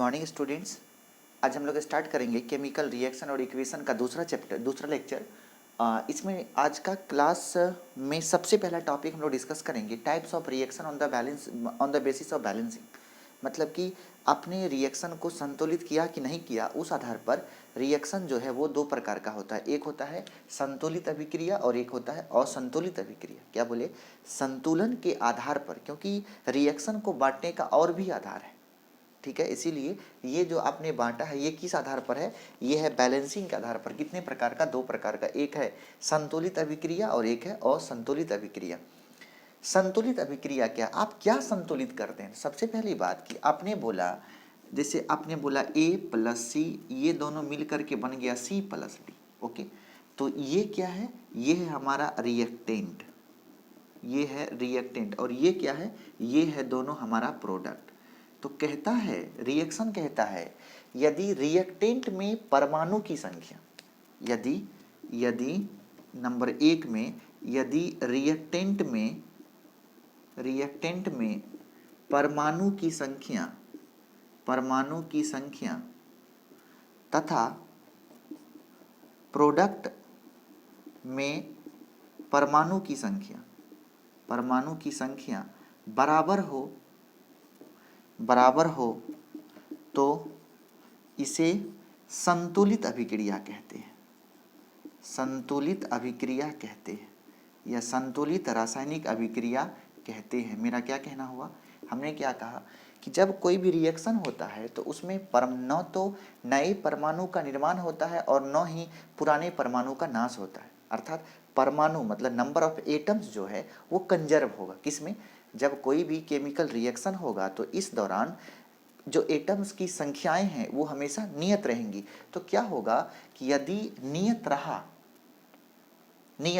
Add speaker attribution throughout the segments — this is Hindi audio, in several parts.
Speaker 1: Morning students. आज हम लोग स्टार्ट करेंगे केमिकल रिएक्शन और इक्वेशन का दूसरा लेक्चर। इसमें आज का क्लास में सबसे पहला टॉपिक हम लोग डिस्कस करेंगे types of reaction on the basis of balancing. मतलब कि आपने रिएक्शन को संतुलित किया कि नहीं किया, उस आधार पर रिएक्शन जो है वो दो प्रकार का होता है। एक होता है संतुलित अभिक्रिया और एक होता है असंतुलित अभिक्रिया। क्या बोले? संतुलन के आधार पर, क्योंकि रिएक्शन को बांटने का और भी आधार है, ठीक है। इसीलिए ये जो आपने बांटा है ये किस आधार पर है? ये है बैलेंसिंग के आधार पर। कितने प्रकार का? दो प्रकार का। एक है संतुलित अभिक्रिया और एक है असंतुलित अभिक्रिया। संतुलित अभिक्रिया क्या? आप क्या संतुलित करते हैं? सबसे पहली बात कि आपने बोला, जैसे आपने बोला A प्लस सी, ये दोनों मिल करके बन गया C प्लस डी। ओके, तो ये क्या है? ये है हमारा रिएक्टेंट, ये है रिएक्टेंट। और ये क्या है? ये है दोनों हमारा प्रोडक्ट। तो कहता है, रिएक्शन कहता है, यदि रिएक्टेंट में परमाणु की संख्या, यदि नंबर एक में, यदि रिएक्टेंट में परमाणु की संख्या तथा प्रोडक्ट में परमाणु की संख्या बराबर हो तो इसे संतुलित अभिक्रिया कहते हैं। संतुलित अभिक्रिया कहते हैं या संतुलित रासायनिक अभिक्रिया कहते हैं। मेरा क्या कहना हुआ? हमने क्या कहा कि जब कोई भी रिएक्शन होता है तो उसमें न तो नए परमाणु का निर्माण होता है और न ही पुराने परमाणु का नाश होता है। अर्थात परमाणु मतलब नंबर ऑफ एटम्स जो है वो कंजर्व होगा। किसमें? जब कोई भी केमिकल रिएक्शन होगा तो इस दौरान जो एटम्स की संख्याएं हैं वो हमेशा नियत रहेंगी। तो क्या होगा कि यदि नियत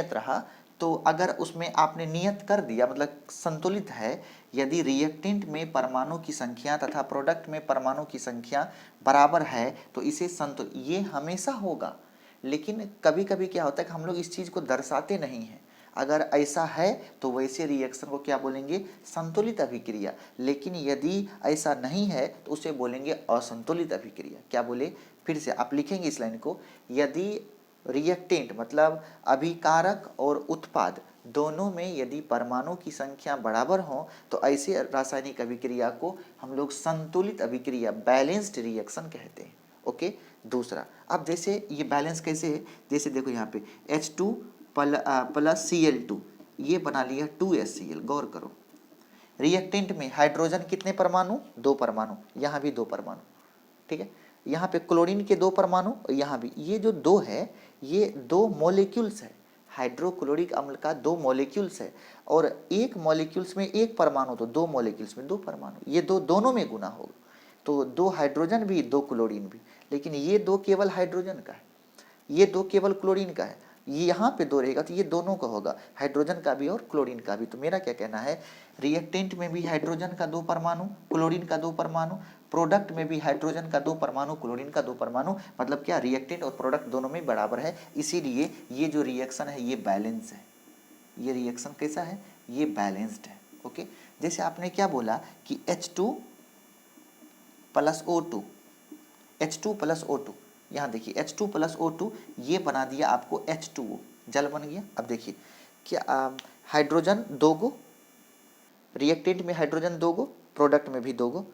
Speaker 1: रहा तो अगर उसमें आपने नियत कर दिया, मतलब संतुलित है, यदि रिएक्टेंट में परमाणु की संख्या तथा प्रोडक्ट में परमाणु की संख्या बराबर है तो इसे ये हमेशा होगा। लेकिन कभी कभी क्या होता है कि हम लोग इस चीज़ को दर्शाते नहीं हैं। अगर ऐसा है तो वैसे रिएक्शन को क्या बोलेंगे? संतुलित अभिक्रिया। लेकिन यदि ऐसा नहीं है तो उसे बोलेंगे असंतुलित अभिक्रिया। क्या बोले? फिर से आप लिखेंगे इस लाइन को, यदि रिएक्टेंट मतलब अभिकारक और उत्पाद दोनों में यदि परमाणु की संख्या बराबर हो तो ऐसे रासायनिक अभिक्रिया को हम लोग संतुलित अभिक्रिया, बैलेंस्ड रिएक्शन कहते हैं। ओके, दूसरा, अब जैसे ये बैलेंस कैसे है? जैसे देखो यहाँ पे H2 प्लस Cl2, ये बना लिया 2HCl। गौर करो, रिएक्टेंट में हाइड्रोजन कितने परमाणु? 2 परमाणु, यहाँ भी 2 परमाणु, ठीक है। यहाँ पे क्लोरीन के 2 परमाणु, यहाँ भी। ये जो 2 है ये 2 मॉलिक्यूल्स है। हाइड्रोक्लोरिक अम्ल का 2 मॉलिक्यूल्स है और एक मॉलिक्यूल्स में 1 परमाणु, तो 2 मॉलिक्यूल्स में 2 परमाणु। ये दोनों में गुना होगा, तो 2 हाइड्रोजन भी 2 क्लोरीन भी। लेकिन ये 2 केवल हाइड्रोजन का है, ये 2 केवल क्लोरीन का है। ये यहाँ पे 2 रहेगा तो ये दोनों का होगा, हाइड्रोजन का भी और क्लोरीन का भी। तो मेरा क्या कहना है, रिएक्टेंट में भी हाइड्रोजन का 2 परमाणु, क्लोरीन का 2 परमाणु, प्रोडक्ट में भी हाइड्रोजन का 2 परमाणु, क्लोरीन का 2 परमाणु। मतलब क्या? रिएक्टेंट और प्रोडक्ट दोनों में बराबर है। इसीलिए ये जो रिएक्शन है ये बैलेंस है। ये रिएक्शन कैसा है? ये बैलेंस्ड है। ओके, जैसे आपने क्या बोला कि H2 plus O2, H2 plus O2, यहाँ देखिए H2 प्लस O2, ये बना दिया आपको H2O, जल बन गया। अब देखिए क्या, हाइड्रोजन 2 गो, रिएक्टेंट में हाइड्रोजन 2 गो, प्रोडक्ट में भी 2 गो,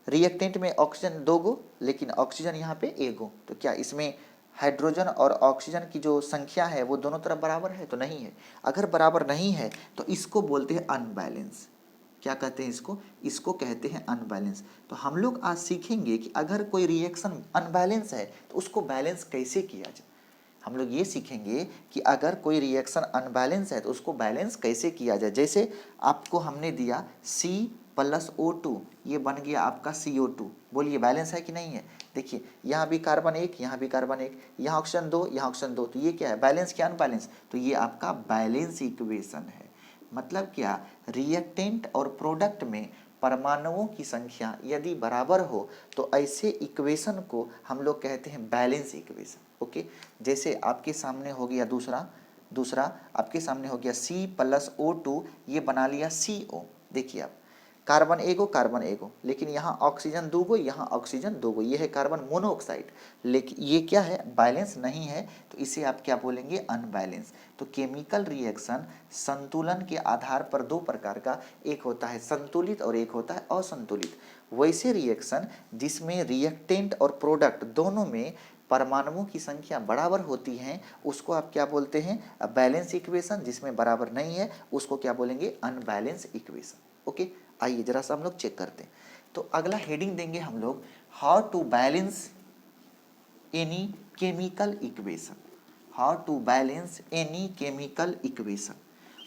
Speaker 1: रिएक्टेंट में ऑक्सीजन 2 गो, लेकिन ऑक्सीजन यहाँ पे 1 गो। तो क्या इसमें हाइड्रोजन और ऑक्सीजन की जो संख्या है वो दोनों तरफ बराबर है? तो नहीं है। अगर बराबर नहीं है तो इसको बोलते हैं अनबैलेंस। क्या कहते हैं इसको? इसको कहते हैं अनबैलेंस। तो हम लोग आज सीखेंगे कि अगर कोई रिएक्शन अनबैलेंस है तो उसको बैलेंस कैसे किया जाए। हम लोग ये सीखेंगे कि अगर कोई रिएक्शन अनबैलेंस है तो उसको बैलेंस कैसे किया जाए। जैसे आपको हमने दिया C प्लस O2, ये बन गया आपका CO2। बोलिए बैलेंस है कि नहीं है? देखिए यहाँ भी कार्बन 1, यहाँ भी कार्बन 1, यहाँ ऑक्सीजन 2, यहाँ ऑक्सीजन 2, तो ये क्या है? बैलेंस क्या अनबैलेंस? तो ये आपका बैलेंस इक्वेशन है। मतलब क्या? रिएक्टेंट और प्रोडक्ट में परमाणुओं की संख्या यदि बराबर हो तो ऐसे इक्वेशन को हम लोग कहते हैं बैलेंस इक्वेशन। ओके, जैसे आपके सामने हो गया दूसरा आपके सामने हो गया C प्लस O2, ये बना लिया CO। देखिए आप कार्बन एगो, लेकिन यहाँ ऑक्सीजन दूगो, यहाँ ऑक्सीजन दूगो, ये है कार्बन मोनोऑक्साइड, लेकिन ये क्या है, बैलेंस नहीं है, तो इसे आप क्या बोलेंगे, अनबैलेंस। तो केमिकल रिएक्शन संतुलन के आधार पर दो प्रकार का, एक होता है संतुलित और एक होता है असंतुलित। वैसे रिएक्शन जिसमें रिएक्टेंट और प्रोडक्ट दोनों में परमाणुओं की संख्या बराबर होती हैं, उसको आप क्या बोलते हैं, बैलेंस इक्वेशन। जिसमें बराबर नहीं है उसको क्या बोलेंगे, अनबैलेंस इक्वेशन। ओके, आइए जरा सा हम लोग चेक करते हैं। तो अगला हेडिंग देंगे हम लोग, how to balance any chemical equation. How to balance any chemical equation.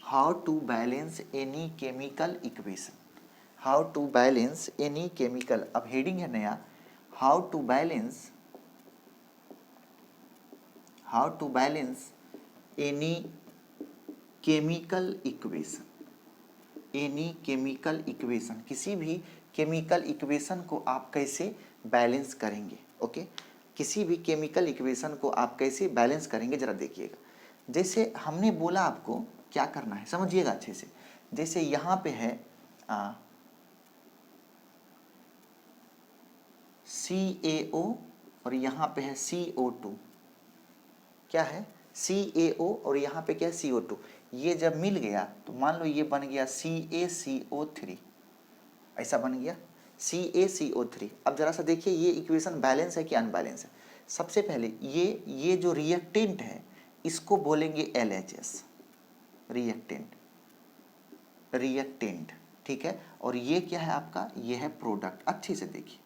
Speaker 1: How to balance any chemical equation. How to balance any chemical, अब हेडिंग है नया, how to balance, how to balance any chemical equation. Any chemical equation, किसी भी केमिकल इक्वेशन को आप कैसे बैलेंस करेंगे। ओके, किसी भी केमिकल इक्वेशन को आप कैसे बैलेंस करेंगे, जरा देखिएगा। जैसे हमने बोला आपको क्या करना है, समझिएगा अच्छे से। जैसे यहाँ पे है CaO और यहाँ पे है CO2, क्या है, CaO और यहाँ पे क्या है, CO2। ये जब मिल गया तो मान लो ये बन गया CaCO3, ऐसा बन गया CaCO3। अब जरा सा देखिए ये इक्वेशन बैलेंस है कि अनबैलेंस है। सबसे पहले ये जो रिएक्टेंट है इसको बोलेंगे LHS, रिएक्टेंट, रिएक्टेंट, ठीक है। और ये क्या है आपका, ये है प्रोडक्ट। अच्छे से देखिए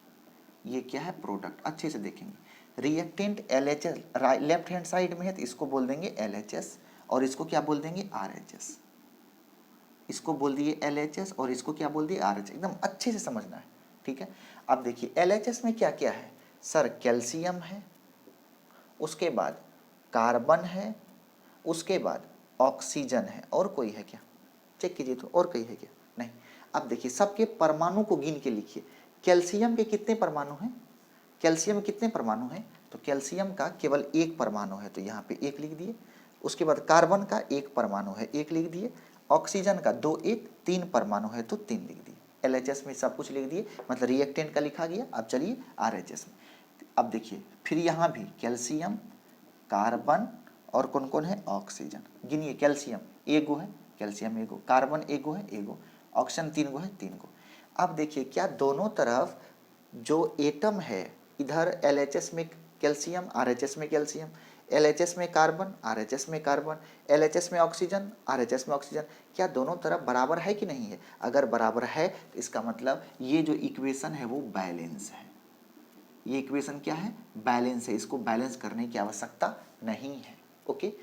Speaker 1: ये क्या है, प्रोडक्ट, अच्छे से देखेंगे। Reactant LHS left hand side में है तो इसको बोल देंगे LHS और इसको क्या बोल देंगे, RHS। इसको बोल दिए LHS और इसको क्या बोल दिए, RH। एकदम अच्छे से समझना है, ठीक है। अब देखिए LHS में क्या क्या है सर, कैल्शियम है, उसके बाद कार्बन है, उसके बाद ऑक्सीजन है, और कोई है क्या, चेक कीजिए तो, और कोई है क्या, नहीं। अब देखिए सबके परमाणु को गिन के लिखिए। कैल्शियम के कितने परमाणु हैं, कैल्शियम में कितने परमाणु हैं, तो कैल्शियम का केवल एक परमाणु है, तो यहाँ पे एक लिख दिए। उसके बाद कार्बन का एक परमाणु है, एक लिख दिए। ऑक्सीजन का दो, एक, तीन परमाणु है तो तीन लिख दिए। LHS में सब कुछ लिख दिए, मतलब रिएक्टेंट का लिखा गया। अब चलिए RHS में, अब देखिए फिर यहाँ भी कैल्शियम, कार्बन और कौन कौन है, ऑक्सीजन। गिनिए, कैल्शियम एगो है, कैल्शियम एगो, कार्बन एगो है, एगो, ऑक्सीजन तीन गो है, तीन गो। अब देखिए क्या दोनों तरफ जो एटम है, इधर LHS में कैल्शियम, RHS में कैल्शियम, LHS में कार्बन, RHS में कार्बन, LHS में ऑक्सीजन, RHS में ऑक्सीजन, क्या दोनों तरफ बराबर है कि नहीं है। अगर बराबर है तो इसका मतलब ये जो इक्वेशन है वो बैलेंस है। ये इक्वेशन क्या है, बैलेंस है। इसको बैलेंस करने की आवश्यकता नहीं है। ओके,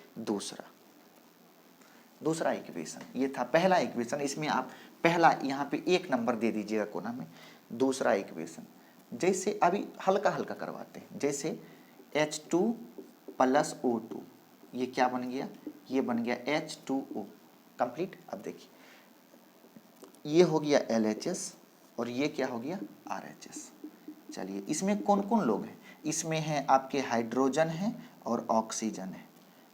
Speaker 1: दूसरा इक्वेशन, ये था पहला इक्वेशन, इसमें आप पहला यहाँ पे एक नंबर दे दीजिएगा कोना में। दूसरा इक्वेशन, जैसे अभी हल्का हल्का करवाते हैं, जैसे H2 + O2, ये क्या बन गया, ये बन गया H2O, कंप्लीट। अब देखिए ये हो गया LHS और ये क्या हो गया, RHS। चलिए इसमें कौन कौन लोग हैं, इसमें हैं आपके हाइड्रोजन है और ऑक्सीजन है।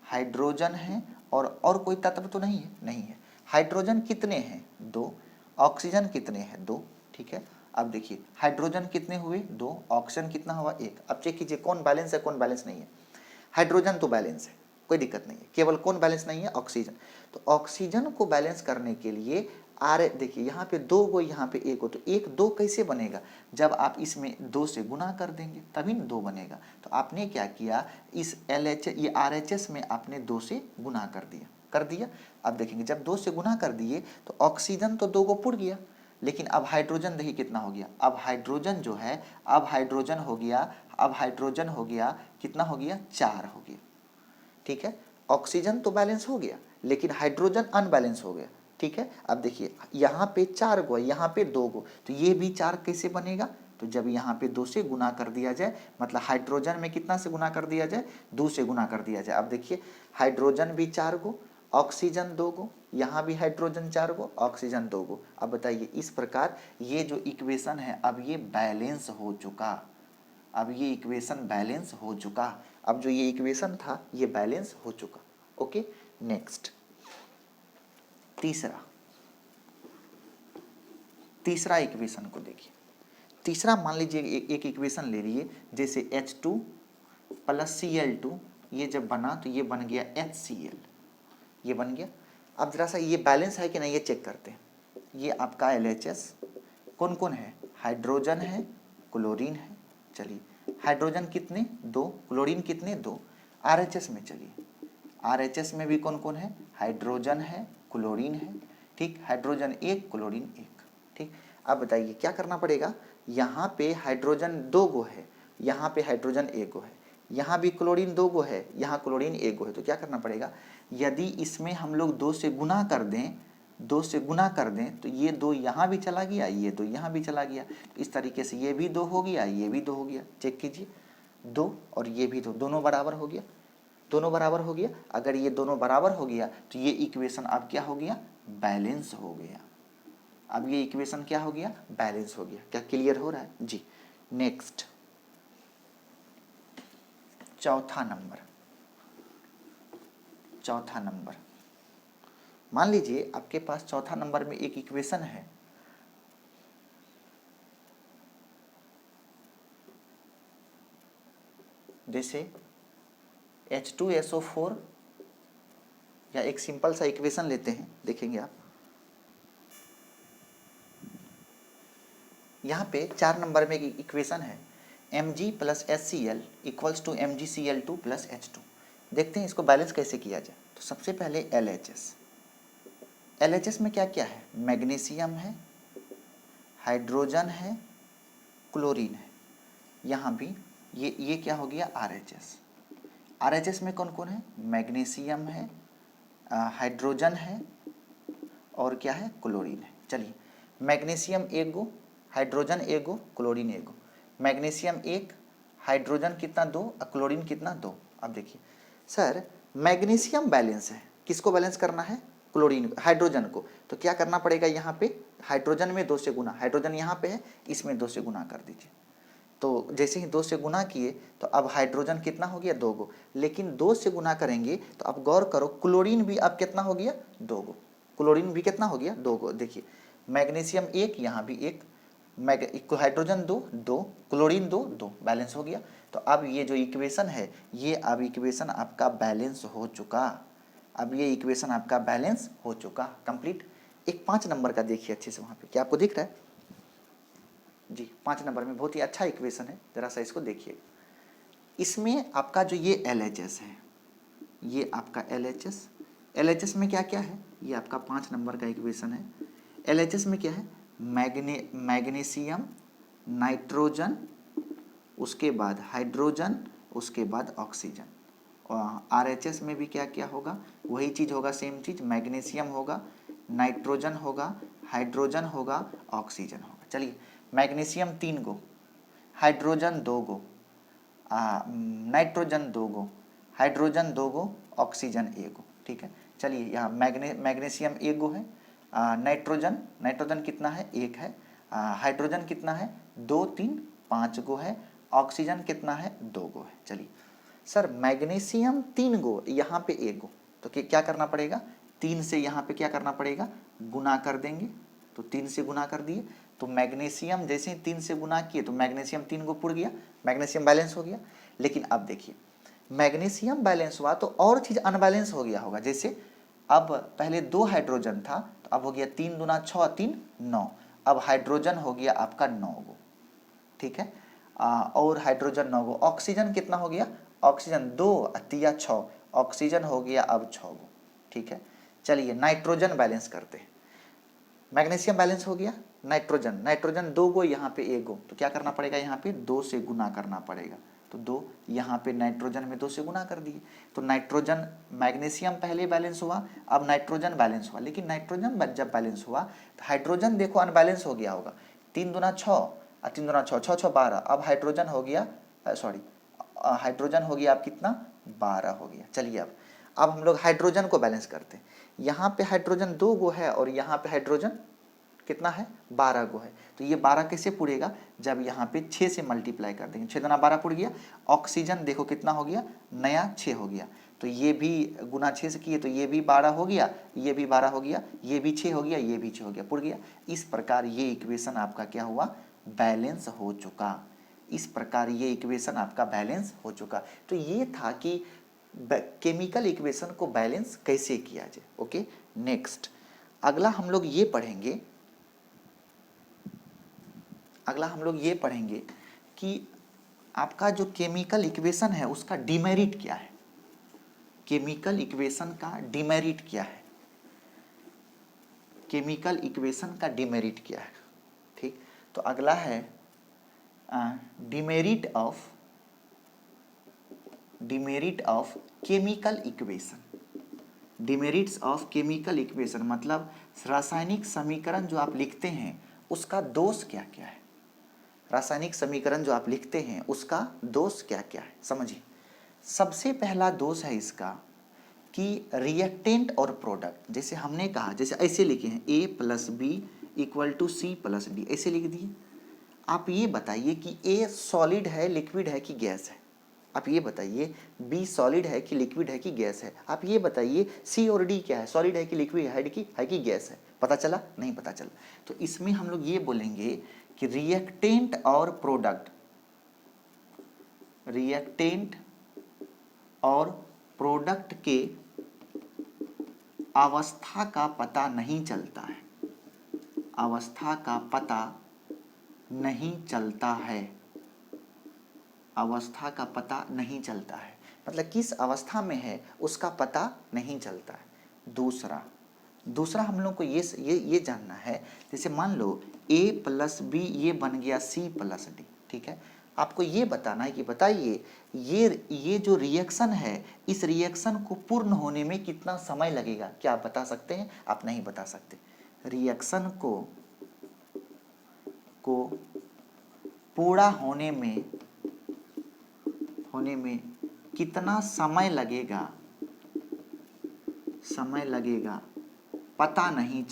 Speaker 1: हाइड्रोजन है और कोई तत्व तो नहीं है, नहीं है। हाइड्रोजन कितने हैं, दो। ऑक्सीजन कितने हैं, दो, ठीक है। अब देखिए हाइड्रोजन कितने हुए, दो। ऑक्सीजन कितना हुआ, एक। अब चेक कीजिए कौन बैलेंस है कौन बैलेंस नहीं है। हाइड्रोजन तो बैलेंस है, कोई दिक्कत नहीं है, केवल कौन बैलेंस नहीं है, ऑक्सीजन। तो ऑक्सीजन को बैलेंस करने के लिए देखिए यहाँ पे दो गो, यहाँ पे एक हो, तो एक दो कैसे बनेगा, जब आप इसमें दो से गुना कर देंगे तभी ना दो बनेगा। तो आपने क्या किया, इस ये RHS में आपने दो से गुना कर दिया। अब देखेंगे जब दो से गुना कर दिए तो ऑक्सीजन तो दो गो पुड़ गया, लेकिन अब हाइड्रोजन देखिए कितना हो गया। अब हाइड्रोजन जो है, अब हाइड्रोजन हो गया कितना हो गया, 4 हो गया, ठीक है। ऑक्सीजन तो बैलेंस हो गया लेकिन हाइड्रोजन अनबैलेंस हो गया, ठीक है। अब देखिए यहाँ पे 4 गो, यहाँ पे 2 गो, तो ये भी 4 कैसे बनेगा, तो जब यहाँ पे 2 से गुना कर दिया जाए, मतलब हाइड्रोजन में कितना से गुना कर दिया जाए, 2 से गुना कर दिया जाए। अब देखिए हाइड्रोजन भी 4 गो, ऑक्सीजन 2 गो, यहाँ भी हाइड्रोजन 4 गो, ऑक्सीजन 2 गो। अब बताइए इस प्रकार ये जो इक्वेशन है अब ये बैलेंस हो चुका, अब ये इक्वेशन बैलेंस हो चुका। अब जो ये इक्वेशन था ये बैलेंस हो चुका। ओके, नेक्स्ट तीसरा, तीसरा इक्वेशन को देखिए। तीसरा मान लीजिए एक इक्वेशन ले लीजिए, जैसे H2 प्लस Cl2, ये जब बना तो ये बन गया HCl, ये बन गया। अब जरा सा ये बैलेंस है कि नहीं ये चेक करते हैं। ये आपका LHS कौन कौन है, हाइड्रोजन है, क्लोरीन है। चलिए हाइड्रोजन कितने, 2, क्लोरीन कितने, 2। RHS में चलिए, RHS में भी कौन कौन है, हाइड्रोजन है, क्लोरीन है, ठीक, हाइड्रोजन 1 क्लोरीन 1, ठीक। अब बताइए क्या करना पड़ेगा, यहाँ पे हाइड्रोजन 2 गो है, यहाँ पे हाइड्रोजन 1 गो है, यहाँ भी क्लोरीन 2 गो है, यहाँ क्लोरीन 1 गो है। तो क्या करना पड़ेगा, यदि इसमें हम लोग 2 से गुना कर दें, 2 से गुना कर दें तो ये 2 यहाँ भी चला गया, ये 2 यहाँ भी चला गया। तो इस तरीके से ये भी 2 हो गया, ये भी 2 हो गया। चेक कीजिए, 2 और ये भी 2, दोनों बराबर हो गया, दोनों बराबर हो गया। अगर ये दोनों बराबर हो गया तो ये इक्वेशन अब क्या हो गया, बैलेंस हो गया। अब ये इक्वेशन क्या हो गया, बैलेंस हो गया। क्या क्लियर हो रहा है जी। नेक्स्ट चौथा नंबर, मान लीजिए आपके पास चौथा नंबर में एक इक्वेशन है, जैसे H2SO4, या एक सिंपल सा इक्वेशन लेते हैं, देखेंगे आप यहाँ पे 4 नंबर में एक इक्वेशन है, Mg plus HCl equals to MgCl2 plus H2। देखते हैं इसको बैलेंस कैसे किया जाए। तो सबसे पहले LHS में क्या क्या है, मैग्नीशियम है, हाइड्रोजन है, क्लोरीन है। यहाँ भी ये क्या हो गया, RHS में कौन कौन है, मैग्नीशियम है, हाइड्रोजन है और क्या है, क्लोरीन है। चलिए मैग्नीशियम 1 गो, हाइड्रोजन 1 गो, क्लोरीन 1 गो। मैग्नीशियम 1, हाइड्रोजन कितना 2, क्लोरीन कितना 2। अब देखिए सर मैग्नीशियम बैलेंस है, किसको बैलेंस करना है, क्लोरीन, हाइड्रोजन को। तो क्या करना पड़ेगा, यहाँ पे हाइड्रोजन में 2 से गुना, हाइड्रोजन यहाँ पे है, इसमें 2 से गुना कर दीजिए। तो जैसे ही 2 से गुना किए तो अब हाइड्रोजन कितना हो गया, 2 गो। लेकिन 2 से गुना करेंगे तो अब गौर करो, क्लोरीन भी अब कितना हो गया, 2 गो। क्लोरीन भी कितना हो गया, 2 गो। देखिए मैग्नीशियम 1, यहाँ भी 1, हाइड्रोजन 2, 2, क्लोरीन 2, 2, बैलेंस हो गया। तो अब ये जो इक्वेशन है, ये अब इक्वेशन आपका बैलेंस हो चुका। अब ये इक्वेशन आपका बैलेंस हो चुका, कंप्लीट। एक 5 नंबर का देखिए अच्छे से, वहाँ पे क्या आपको दिख रहा है जी, 5 नंबर में बहुत ही अच्छा इक्वेशन है, जरा सा इसको देखिए। इसमें आपका जो ये LHS है, ये आपका LHS में क्या क्या है, ये आपका 5 नंबर का इक्वेशन है। LHS में क्या है, मैग्नीशियम, नाइट्रोजन, उसके बाद हाइड्रोजन, उसके बाद ऑक्सीजन। और RHS में भी क्या क्या होगा, वही चीज़ होगा, सेम चीज़, मैग्नीशियम होगा, नाइट्रोजन होगा, हाइड्रोजन होगा, ऑक्सीजन होगा। चलिए मैग्नीशियम 3 गो, हाइड्रोजन 2 गो, नाइट्रोजन 2 गो, हाइड्रोजन 2 गो, ऑक्सीजन 1 गो, ठीक है। चलिए यहाँ मैग्नीशियम 1 गो है, नाइट्रोजन कितना है, 1 है, हाइड्रोजन कितना है, 2 3 5 गो है, ऑक्सीजन कितना है, 2 गो है। चलिए सर मैग्नीशियम 3 गो, यहाँ पे 1 गो, तो क्या करना पड़ेगा, 3 से यहाँ पे क्या करना पड़ेगा, गुना कर देंगे। तो 3 से गुना कर दिए तो मैग्नीशियम जैसे ही 3 से गुना किए तो मैग्नीशियम 3 गो पुड़ गया, मैग्नीशियम बैलेंस हो गया। लेकिन अब देखिए मैग्नीशियम बैलेंस हुआ तो और चीज़ अनबैलेंस हो गया होगा। जैसे अब पहले 2 हाइड्रोजन था तो अब हो गया 3 दूना 6, 3 9, अब हाइड्रोजन हो गया आपका 9 गो, ठीक है। और हाइड्रोजन 9 गो, ऑक्सीजन कितना हो गया, ऑक्सीजन 2 तिया 6, ऑक्सीजन हो गया अब 6 गो, ठीक है। चलिए नाइट्रोजन बैलेंस करते हैं, मैग्नीशियम बैलेंस हो गया, नाइट्रोजन 2 गो, यहाँ पे 1 गो, तो क्या करना पड़ेगा, यहाँ पे 2 से गुना करना पड़ेगा। तो 2 यहाँ पे नाइट्रोजन में 2 से गुना कर दिए तो नाइट्रोजन, मैग्नीशियम पहले बैलेंस हुआ, अब नाइट्रोजन बैलेंस हुआ। लेकिन नाइट्रोजन जब बैलेंस हुआ तो हाइड्रोजन देखो अनबैलेंस हो गया होगा, 3 दूना 6, 3 दूना 6, 6 6 12, अब हाइड्रोजन हो गया, हाइड्रोजन हो गया अब कितना, 12 हो गया। चलिए अब हम लोग हाइड्रोजन को बैलेंस करते हैं। यहाँ पे हाइड्रोजन 2 गो है और यहाँ पे हाइड्रोजन कितना है, 12 गो है। तो ये 12 कैसे पुड़ेगा, जब यहाँ पे 6 से मल्टीप्लाई कर देंगे, 6 दूना 12 पुड़ गया। ऑक्सीजन देखो कितना हो गया, नया 6 हो गया। तो ये भी गुना 6 से किए तो ये भी 12 हो गया, ये भी 12 हो गया, ये भी 6 हो गया, ये भी 6 हो गया, पुर गया। इस प्रकार ये इक्वेशन आपका क्या हुआ, बैलेंस हो चुका। इस प्रकार ये इक्वेशन आपका बैलेंस हो चुका। तो ये था कि केमिकल इक्वेशन को बैलेंस कैसे किया जाए। ओके, नेक्स्ट अगला हम लोग ये पढ़ेंगे, कि आपका जो केमिकल इक्वेशन है उसका डिमेरिट क्या है। केमिकल इक्वेशन का डिमेरिट क्या है, केमिकल इक्वेशन का डिमेरिट क्या है। ठीक, तो अगला है demerit of chemical equation. Demerits of chemical equation मतलब रासायनिक समीकरण जो आप लिखते हैं उसका दोष क्या क्या है। रासायनिक समीकरण जो आप लिखते हैं उसका दोष क्या क्या है, समझिए। सबसे पहला दोष है इसका कि रिएक्टेंट और प्रोडक्ट, जैसे हमने कहा, जैसे ऐसे लिखे हैं A + B = C + D, ऐसे लिख दिए। आप ये बताइए कि A सॉलिड है, लिक्विड है कि गैस है। आप ये बताइए B सॉलिड है कि लिक्विड है कि गैस है। आप ये बताइए C और D क्या है, सॉलिड है कि लिक्विड है कि गैस है। पता चला? नहीं पता चला। तो इसमें हम लोग ये बोलेंगे कि रिएक्टेंट और प्रोडक्ट के अवस्था का पता नहीं चलता है। अवस्था का पता नहीं चलता है। अवस्था का पता नहीं चलता है मतलब किस अवस्था में है उसका पता नहीं चलता है। दूसरा हम लोग को ये जानना है, जैसे मान लो A + B ये बन गया C + D, ठीक है। आपको ये बताना है कि बताइए ये जो रिएक्शन है इस रिएक्शन को पूर्ण होने में कितना समय लगेगा। क्या आप बता सकते हैं? आप नहीं बता सकते। रिएक्शन को पूरा होने में कितना समय लगेगा पता नहीं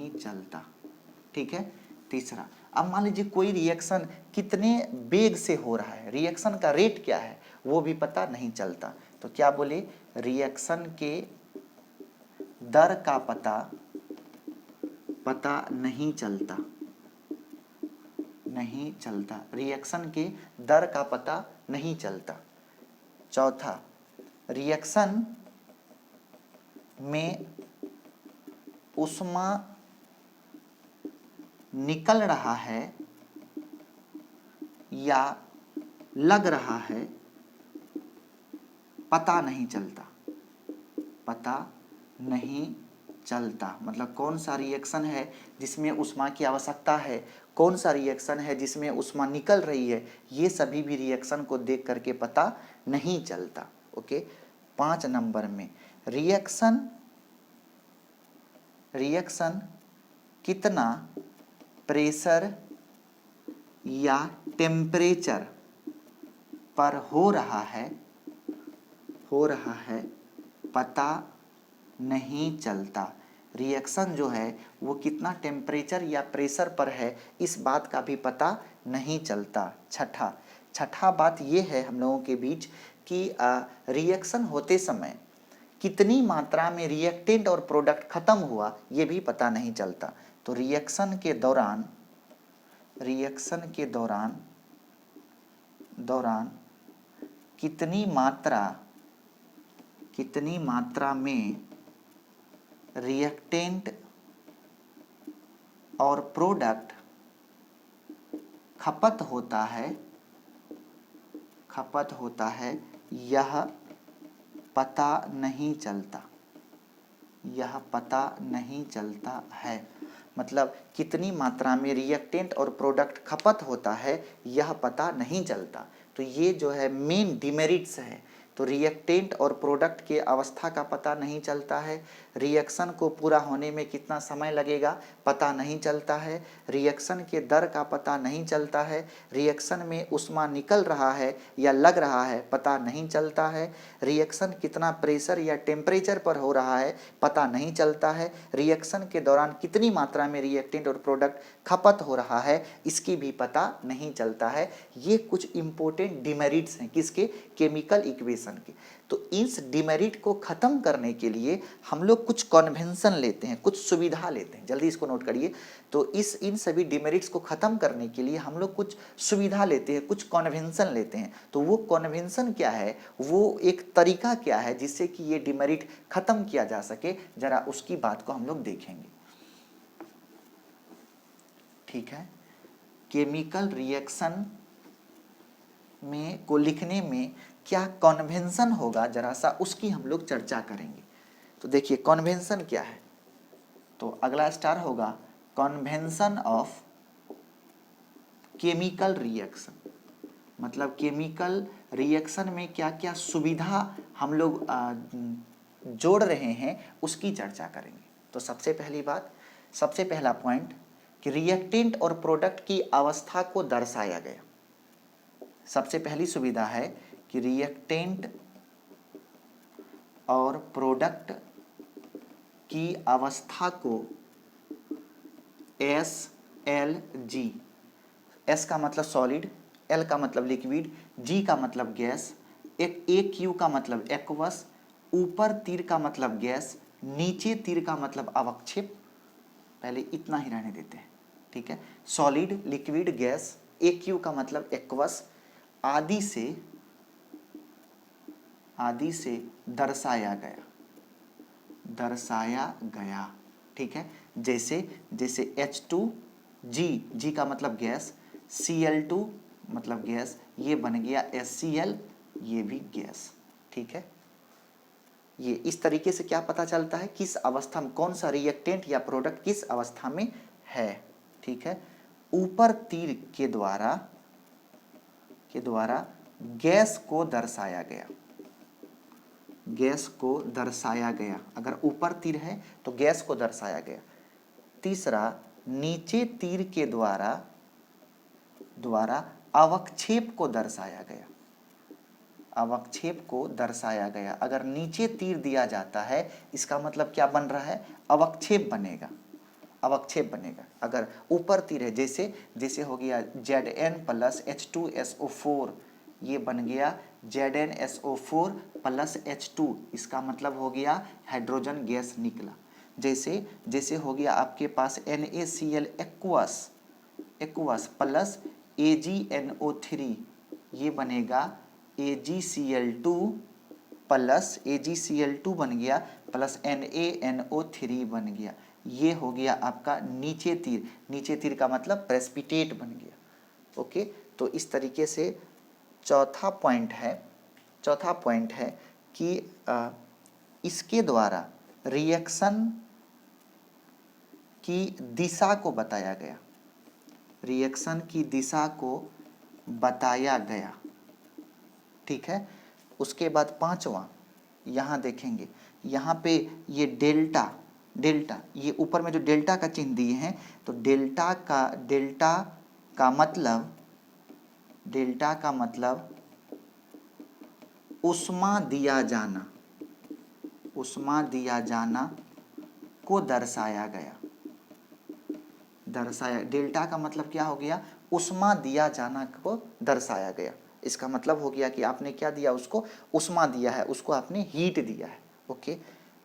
Speaker 1: चलता। ठीक है। तीसरा, अब मान लीजिए कोई रिएक्शन कितने वेग से हो रहा है, रिएक्शन का रेट क्या है वो भी पता नहीं चलता। तो क्या बोले, रिएक्शन के दर का पता नहीं चलता। रिएक्शन के दर का पता नहीं चलता। चौथा, रिएक्शन में ऊष्मा निकल रहा है या लग रहा है पता नहीं चलता। मतलब कौन सा रिएक्शन है जिसमें ऊष्मा की आवश्यकता है, कौन सा रिएक्शन है जिसमें ऊष्मा निकल रही है, ये सभी भी रिएक्शन को देख करके पता नहीं चलता। ओके। 5 नंबर में रिएक्शन कितना प्रेशर या टेम्परेचर पर हो रहा है पता नहीं चलता। रिएक्शन जो है वो कितना टेम्परेचर या प्रेशर पर है इस बात का भी पता नहीं चलता। छठा बात ये है हम लोगों के बीच कि रिएक्शन होते समय कितनी मात्रा में रिएक्टेंट और प्रोडक्ट खत्म हुआ ये भी पता नहीं चलता। तो रिएक्शन के दौरान कितनी मात्रा में रिएक्टेंट और प्रोडक्ट खपत होता है यह पता नहीं चलता है। मतलब कितनी मात्रा में रिएक्टेंट और प्रोडक्ट खपत होता है यह पता नहीं चलता। तो ये जो है मेन डिमेरिट्स है। तो रिएक्टेंट और प्रोडक्ट के अवस्था का पता नहीं चलता है, रिएक्शन को पूरा होने में कितना समय लगेगा पता नहीं चलता है, रिएक्शन के दर का पता नहीं चलता है, रिएक्शन में ऊष्मा निकल रहा है या लग रहा है पता नहीं चलता है, रिएक्शन कितना प्रेशर या टेम्परेचर पर हो रहा है पता नहीं चलता है, रिएक्शन के दौरान कितनी मात्रा में रिएक्टेंट और प्रोडक्ट खपत हो रहा है इसकी भी पता नहीं चलता है। ये कुछ इंपॉर्टेंट डिमेरिट्स हैं किसके, केमिकल इक्वेशन के। तो इस डिमेरिट को ख़त्म करने के लिए हम लोग कुछ कन्वेंशन लेते हैं, कुछ सुविधा लेते हैं, जल्दी इसको नोट करिए। तो इन सभी डिमेरिट्स को ख़त्म करने के लिए हम लोग कुछ सुविधा लेते हैं, कुछ कन्वेंशन लेते हैं। तो वो कन्वेंशन क्या है, वो एक तरीका क्या है जिससे कि ये डिमेरिट ख़त्म किया जा सके, ज़रा उसकी बात को हम लोग देखेंगे। ठीक है, केमिकल रिएक्शन में को लिखने में क्या कन्वेंशन होगा, जरा सा उसकी हम लोग चर्चा करेंगे। तो देखिए कन्वेंशन क्या है, तो अगला स्टार होगा कन्वेंशन ऑफ केमिकल रिएक्शन। मतलब केमिकल रिएक्शन में क्या क्या सुविधा हम लोग जोड़ रहे हैं उसकी चर्चा करेंगे। तो सबसे पहली बात, सबसे पहला पॉइंट कि रिएक्टेंट और प्रोडक्ट की अवस्था को दर्शाया गया। सबसे पहली सुविधा है कि रिएक्टेंट और प्रोडक्ट की अवस्था को SLG, S का मतलब सॉलिड, L का मतलब लिक्विड, G का मतलब गैस, AQ का मतलब एक्वस, ऊपर तीर का मतलब गैस, नीचे तीर का मतलब अवक्षेप। पहले इतना ही रहने देते हैं, ठीक है। सॉलिड, लिक्विड, गैस, AQ का मतलब एक्वस, आदि से दर्शाया गया, ठीक है। जैसे H2, G का मतलब गैस, Cl2 मतलब गैस, ये बन गया HCl, ये भी गैस, ठीक है। ये इस तरीके से क्या पता चलता है, किस अवस्था में कौन सा रिएक्टेंट या प्रोडक्ट किस अवस्था में है, ठीक है। ऊपर तीर के द्वारा गैस को दर्शाया गया, अगर ऊपर तीर है तो गैस को दर्शाया गया। तीसरा, नीचे तीर के द्वारा अवक्षेप को दर्शाया गया। अगर नीचे तीर दिया जाता है इसका मतलब क्या बन रहा है, अवक्षेप बनेगा। अगर ऊपर तीर है, जैसे हो गया Zn प्लस H2SO4, ये बन गया ZnSO4 प्लस H2, इसका मतलब हो गया हाइड्रोजन गैस निकला। जैसे हो गया आपके पास NaCl एक्वस प्लस AgNO3, ये बनेगा AgCl2 बन गया प्लस NaNO3 बन गया। ये हो गया आपका नीचे तीर का मतलब प्रेसिपिटेट बन गया। ओके, तो इस तरीके से चौथा पॉइंट है कि इसके द्वारा रिएक्शन की दिशा को बताया गया, ठीक है। उसके बाद पांचवा, यहाँ देखेंगे, यहाँ पे ये डेल्टा, ये ऊपर में जो डेल्टा का चिन्ह दिए हैं, तो डेल्टा का मतलब ऊष्मा दिया जाना को दर्शाया गया। डेल्टा का मतलब क्या हो गया, ऊष्मा दिया जाना को दर्शाया गया। इसका मतलब हो गया कि आपने क्या दिया, उसको ऊष्मा दिया है, उसको आपने हीट दिया है। ओके,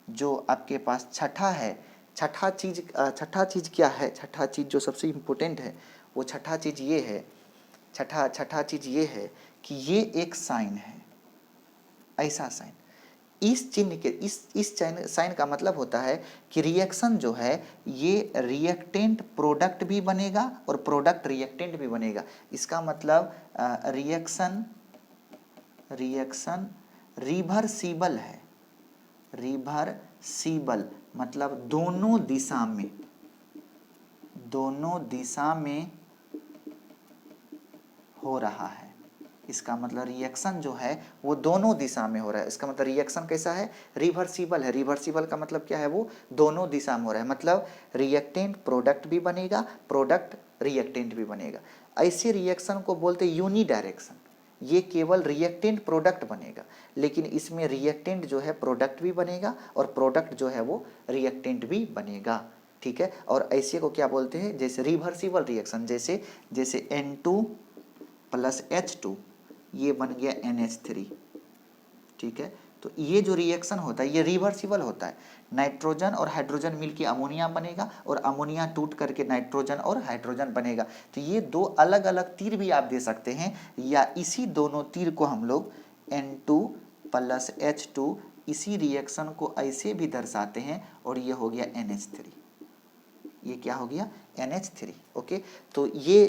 Speaker 1: जो आपके पास छठा चीज क्या है, छठा चीज जो सबसे इम्पोर्टेंट है, वो छठा चीज ये है कि ये एक साइन है, ऐसा साइन। इस चिन्ह के इस साइन का मतलब होता है कि रिएक्शन जो है ये रिएक्टेंट प्रोडक्ट भी बनेगा और प्रोडक्ट रिएक्टेंट भी बनेगा। इसका मतलब रिएक्शन रिवर्सिबल है, मतलब दोनों दिशा में हो रहा है, इसका मतलब रिएक्शन जो है वो दोनों दिशा में हो रहा है। इसका मतलब रिएक्शन कैसा है, रिवर्सिबल है। रिवर्सिबल का मतलब क्या है, वो दोनों दिशा में हो रहा है, मतलब रिएक्टेंट प्रोडक्ट भी बनेगा, प्रोडक्ट रिएक्टेंट भी बनेगा। ऐसे रिएक्शन को बोलते हैं यूनी डायरेक्शन। ये केवल रिएक्टेंट प्रोडक्ट बनेगा, लेकिन इसमें रिएक्टेंट जो है प्रोडक्ट भी बनेगा और प्रोडक्ट जो है वो रिएक्टेंट भी बनेगा, ठीक है। और ऐसे को क्या बोलते हैं, जैसे रिवर्सिबल रिएक्शन, जैसे N2 प्लस H2 ये बन गया NH3, ठीक है। तो ये जो रिएक्शन होता है ये रिवर्सिबल होता है। नाइट्रोजन और हाइड्रोजन मिलके अमोनिया बनेगा और अमोनिया टूट करके नाइट्रोजन और हाइड्रोजन बनेगा। तो ये दो अलग अलग तीर भी आप दे सकते हैं, या इसी दोनों तीर को हम लोग N2 प्लस H2 इसी रिएक्शन को ऐसे भी दर्शाते हैं और ये हो गया NH3। ये क्या हो गया, NH3, ओके। तो ये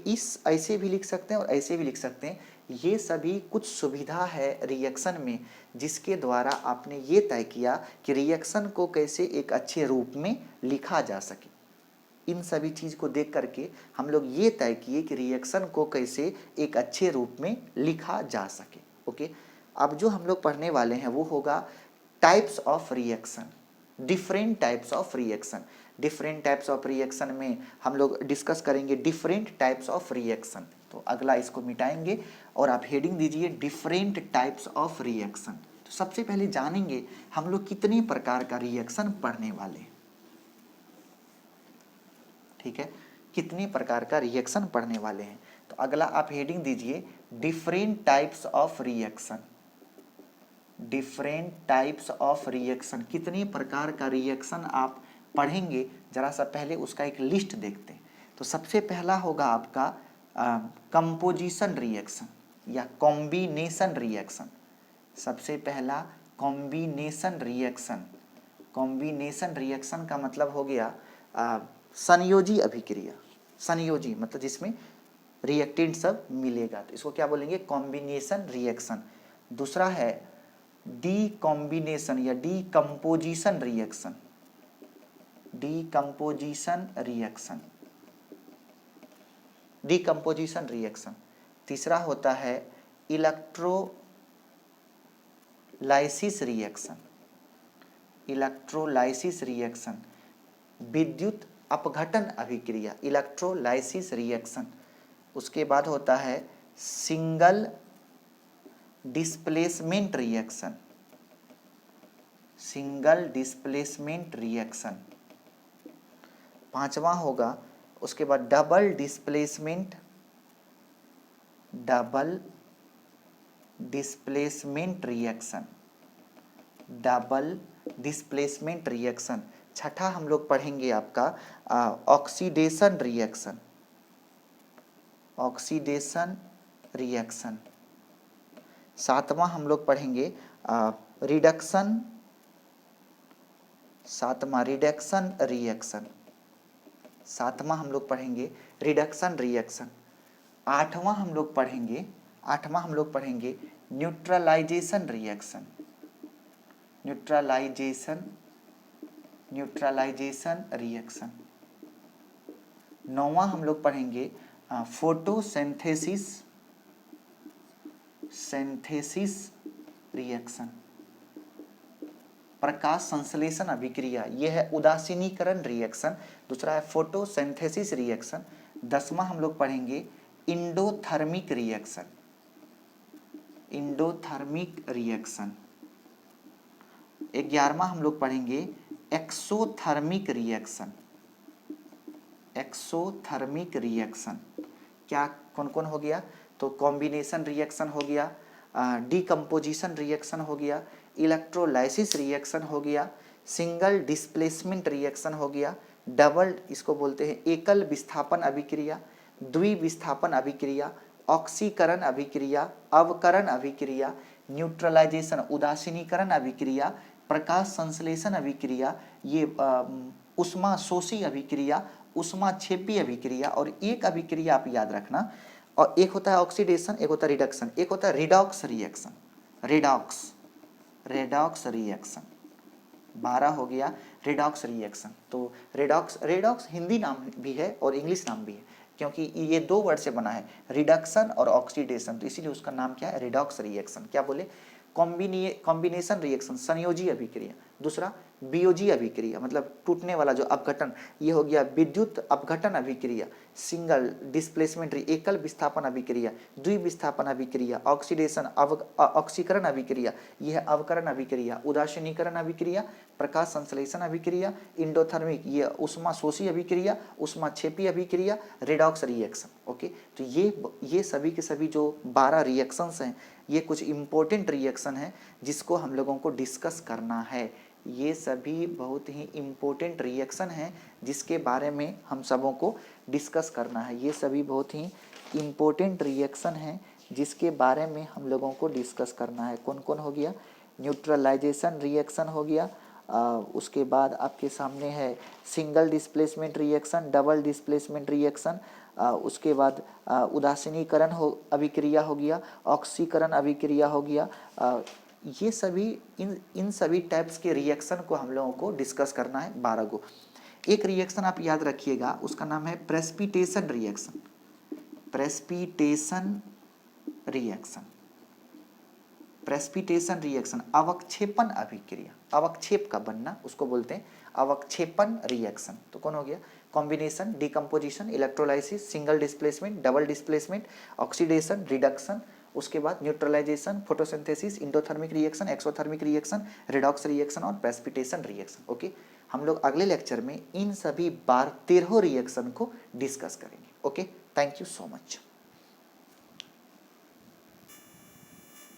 Speaker 1: इस ऐसे भी लिख सकते हैं और ऐसे भी लिख सकते हैं। ये सभी कुछ सुविधा है रिएक्शन में, जिसके द्वारा आपने ये तय किया कि रिएक्शन को कैसे एक अच्छे रूप में लिखा जा सके। इन सभी चीज़ को देख करके हम लोग ये तय किए कि रिएक्शन को कैसे एक अच्छे रूप में लिखा जा सके, ओके। अब जो हम लोग पढ़ने वाले हैं वो होगा types of reaction, different types of reaction. Different types of reaction में हम लोग डिस्कस करेंगे डिफरेंट टाइप्स ऑफ रिएक्शन। तो अगला इसको मिटाएंगे और आप हेडिंग दीजिए डिफरेंट टाइप्स ऑफ रिएक्शन। तो सबसे पहले जानेंगे हम लोग कितने प्रकार का रिएक्शन पढ़ने वाले हैं, ठीक है, कितने प्रकार का रिएक्शन पढ़ने वाले हैं। तो अगला आप हेडिंग दीजिए different types of reaction. Different types of reaction, कितने प्रकार का रिएक्शन आप पढ़ेंगे, जरा सा पहले उसका एक लिस्ट देखते हैं। तो सबसे पहला होगा आपका कंपोजिशन रिएक्शन या कॉम्बिनेशन रिएक्शन। सबसे पहला कॉम्बिनेशन रिएक्शन। कॉम्बिनेशन रिएक्शन का मतलब हो गया संयोजी अभिक्रिया। संयोजी मतलब जिसमें रिएक्टेंट सब मिलेगा, तो इसको क्या बोलेंगे, कॉम्बिनेशन रिएक्शन। दूसरा है डीकॉम्बिनेशन या decomposition reaction. Decomposition reaction, decomposition reaction. तीसरा होता है इलेक्ट्रोलाइसिस रिएक्शन। इलेक्ट्रोलाइसिस रिएक्शन, विद्युत अपघटन अभिक्रिया, इलेक्ट्रोलाइसिस रिएक्शन। उसके बाद होता है single displacement reaction. Single displacement reaction. पांचवा होगा उसके बाद double displacement reaction. Double displacement reaction. छठा हम लोग पढ़ेंगे आपका ऑक्सीडेशन रिएक्शन। Oxidation reaction. सातवां हम लोग पढ़ेंगे रिडक्शन। सातवां रिडक्शन रिएक्शन। सातवां हम लोग पढ़ेंगे रिडक्शन रिएक्शन। आठवां हम लोग पढ़ेंगे न्यूट्रलाइजेशन रिएक्शन। Neutralisation reaction. नौवां हम लोग पढ़ेंगे फोटोसिंथेसिस रिएक्शन। प्रकाश संश्लेषण अभिक्रिया, यह है उदासीनीकरण रिएक्शन। दूसरा है फोटोसिंथेसिस रिएक्शन। 10वां हम लोग पढ़ेंगे इंडोथर्मिक रिएक्शन। Endothermic reaction. 11वां हम लोग पढ़ेंगे एक्सोथर्मिक रिएक्शन। एक्सोथर्मिक रिएक्शन क्या कौन कौन हो गया, तो कॉम्बिनेशन रिएक्शन हो गया, डीकम्पोजिशन रिएक्शन हो गया, इलेक्ट्रोलाइसिस रिएक्शन हो गया, सिंगल डिस्प्लेसमेंट रिएक्शन हो गया, डबल इसको बोलते हैं एकल विस्थापन अभिक्रिया, द्विविस्थापन अभिक्रिया, ऑक्सीकरण अभिक्रिया, अवकरण अभिक्रिया, न्यूट्रलाइजेशन उदासीनीकरण अभिक्रिया, प्रकाश संश्लेषण अभिक्रिया, ये उष्मा शोषी अभिक्रिया, उष्मा क्षेपी अभिक्रिया, और एक अभिक्रिया आप याद रखना, और एक होता है ऑक्सीडेशन, एक होता है रिडक्शन, एक होता है रिडॉक्स रिएक्शन। रेडॉक्स रिएक्शन 12 हो गया रिडॉक्स रिएक्शन। तो रेडॉक्स हिंदी नाम भी है और इंग्लिश नाम भी है। क्योंकि ये दो वर्ड से बना है, रिडक्शन और ऑक्सीडेशन, तो इसीलिए उसका नाम क्या है, रिडॉक्स रिएक्शन। क्या बोले, कॉम्बिनेशन रिएक्शन, संयोजी अभिक्रिया। दूसरा बीओजी अभिक्रिया, मतलब टूटने वाला जो अपघटन, ये हो गया विद्युत अपघटन अभिक्रिया। सिंगल डिस्प्लेसमेंट, एकल विस्थापन अभिक्रिया, द्विविस्थापन अभिक्रिया, ऑक्सीडेशन ऑक्सीकरण अभिक्रिया, यह अवकरण अभिक्रिया, उदासीनीकरण अभिक्रिया, प्रकाश संश्लेषण अभिक्रिया, इंडोथर्मिक, ये उष्मा शोषी अभिक्रिया, उष्मा क्षेपी अभिक्रिया, रेडॉक्स रिएक्शन। ओके, तो ये सभी के सभी जो 12 रिएक्शंस हैं, ये कुछ इंपॉर्टेंट रिएक्शन है जिसको हम लोगों को डिस्कस करना है। ये सभी बहुत ही इम्पोर्टेंट रिएक्शन हैं जिसके बारे में हम सबों को डिस्कस करना है। ये सभी बहुत ही इम्पोर्टेंट रिएक्शन हैं जिसके बारे में हम लोगों को डिस्कस करना है। कौन कौन हो गया, न्यूट्रलाइजेशन रिएक्शन हो गया, उसके बाद आपके सामने है single displacement reaction, double displacement reaction, उसके बाद उदासीनीकरण अभिक्रिया हो गया, ऑक्सीकरण अभिक्रिया हो गया। ये सभी इन सभी टाइप्स के रिएक्शन को हम लोगों को डिस्कस करना है 12 को। एक रिएक्शन आप याद रखिएगा, उसका नाम है precipitation reaction. Precipitation reaction, precipitation reaction, अवक्षेपण अभिक्रिया, अवक्षेप का बनना उसको बोलते हैं अवक्षेपण रिएक्शन। तो कौन हो गया, combination, decomposition, electrolysis, single displacement, double displacement, oxidation, reduction, उसके बाद neutralization, photosynthesis, endothermic reaction, exothermic reaction, redox reaction और प्रेसिपिटेशन रिएक्शन। ओके, हम लोग अगले लेक्चर में इन सभी 13 रिएक्शन को डिस्कस करेंगे। Okay, thank you so much.